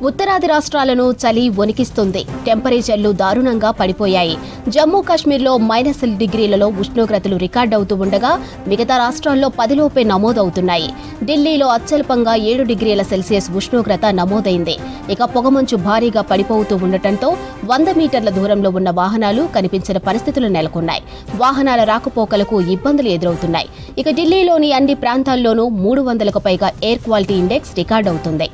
ఉత్తరాది రాష్ట్రాలను చలి వణికిస్తుంది. టెంపరేచర్లు దారుణంగా పడిపోయాయి. జమ్మూ కాశ్మీర్లో -10 డిగ్రీలలో ఉష్ణోగ్రతలు రికార్డవుతూ ఉండగా మిగతా రాష్ట్రాల్లో 10 లోపే నమోదవుతున్నాయి. ఢిల్లీలో అత్యల్పంగా 7 డిగ్రీల సెల్సియస్ ఉష్ణోగ్రత నమోదైంది. ఇక పొగమంచు భారీగా పడిపోతూ ఉండటంతో 100 మీటర్ల దూరంలో ఉన్న వాహనాలు కనిపించిన పరిస్థితులు నెలకొన్నాయి. వాహనాల రాకపోకలకు ఇబ్బందులు ఎదురవుతున్నాయి. ఇక ఢిల్లీలోని అన్ని ప్రాంతాల్లోనూ 300కు పైగా ఎయిర్ క్వాలిటీ ఇండెక్స్ రికార్డవుతుంది.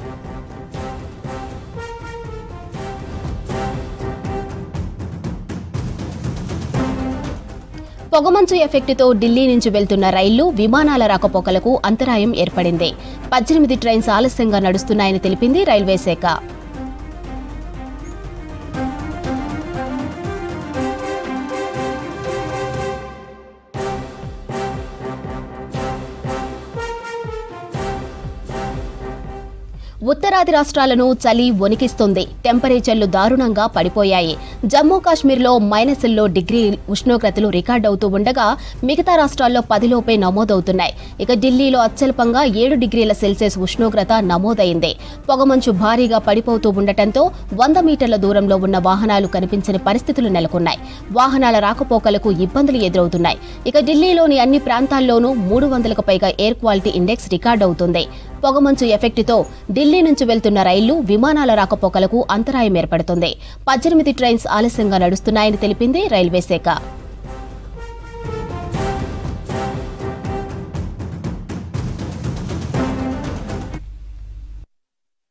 పొగమంచు ఎఫెక్టుతో ఢిల్లీ నుంచి వెళ్తున్న రైళ్లు, విమానాల రాకపోకలకు అంతరాయం ఏర్పడింది. 18 ట్రైన్స్ ఆలస్యంగా నడుస్తున్నాయని తెలిపింది రైల్వే శాఖ. ఉత్తరాది రాష్ట్రాలను చలి వణికిస్తుంది. టెంపరేచర్లు దారుణంగా పడిపోయాయి. జమ్మూ కాశ్మీర్లో -10 డిగ్రీ ఉష్ణోగ్రతలు రికార్డవుతూ ఉండగా మిగతా రాష్ట్రాల్లో 10 లోపే నమోదవుతున్నాయి. ఇక ఢిల్లీలో అత్యల్పంగా 7 డిగ్రీల సెల్సియస్ ఉష్ణోగ్రత నమోదైంది. పొగమంచు భారీగా పడిపోతూ ఉండటంతో 100 మీటర్ల దూరంలో ఉన్న వాహనాలు కనిపించని పరిస్థితులు నెలకొన్నాయి. వాహనాల రాకపోకలకు ఇబ్బందులు ఎదురవుతున్నాయి. ఇక ఢిల్లీలోని అన్ని ప్రాంతాల్లోనూ 300కు పైగా ఎయిర్ క్వాలిటీ ఇండెక్స్ రికార్డవుతుంది. పొగమంచు ఎఫెక్టుతో ఢిల్లీ నుంచి వెళ్తున్న రైళ్లు, విమానాల రాకపోకలకు అంతరాయం ఏర్పడుతుంది. 18 ట్రైన్స్ ఆలస్యంగా నడుస్తున్నాయని తెలిపింది రైల్వే శాఖ.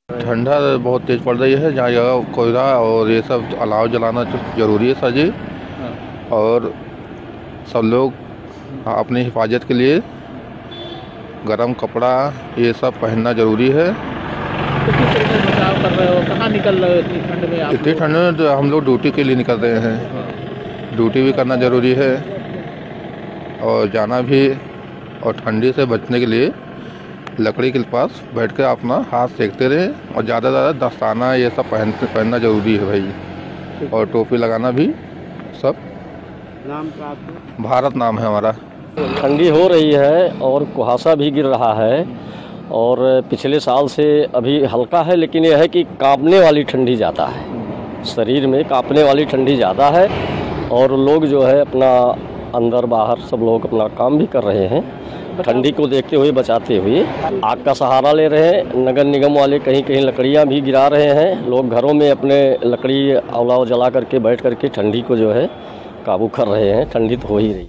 ठंडा बहुत तेज पड़ रही है। जहाँ जगह कोयला और ये सब अलाव जलाना जरूरी है सर जी। और सब लोग अपनी हिफाजत के लिए गरम कपड़ा ये सब पहनना जरूरी है। तो किस तरह से बचाव कर रहे हो? कहाँ निकल रहे हो इतनी ठंड में? इतनी ठंड में तो हम लोग ड्यूटी के लिए निकल रहे हैं। ड्यूटी भी करना जरूरी है और जाना भी। और ठंडी से बचने के लिए लकड़ी के पास बैठ कर अपना हाथ सेकते रहे और ज़्यादा दस्ताना ये सब पहनना जरूरी है भाई। और टोपी लगाना भी सब। नाम का आपका? भारत नाम है हमारा। ठंडी हो रही है और कुहासा भी गिर रहा है। और पिछले साल से अभी हल्का है, लेकिन यह है कि कांपने वाली ठंडी ज़्यादा है। शरीर में कांपने वाली ठंडी ज़्यादा है। और लोग जो है अपना अंदर बाहर सब लोग अपना काम भी कर रहे हैं, ठंडी को देखते हुए, बचाते हुए। आग का सहारा ले रहे हैं। नगर निगम वाले कहीं कहीं लकड़ियाँ भी गिरा रहे हैं। लोग घरों में अपने लकड़ी अलाव जला करके बैठ करके ठंडी को जो है काबू कर रहे हैं। ठंडी तो हो ही रही।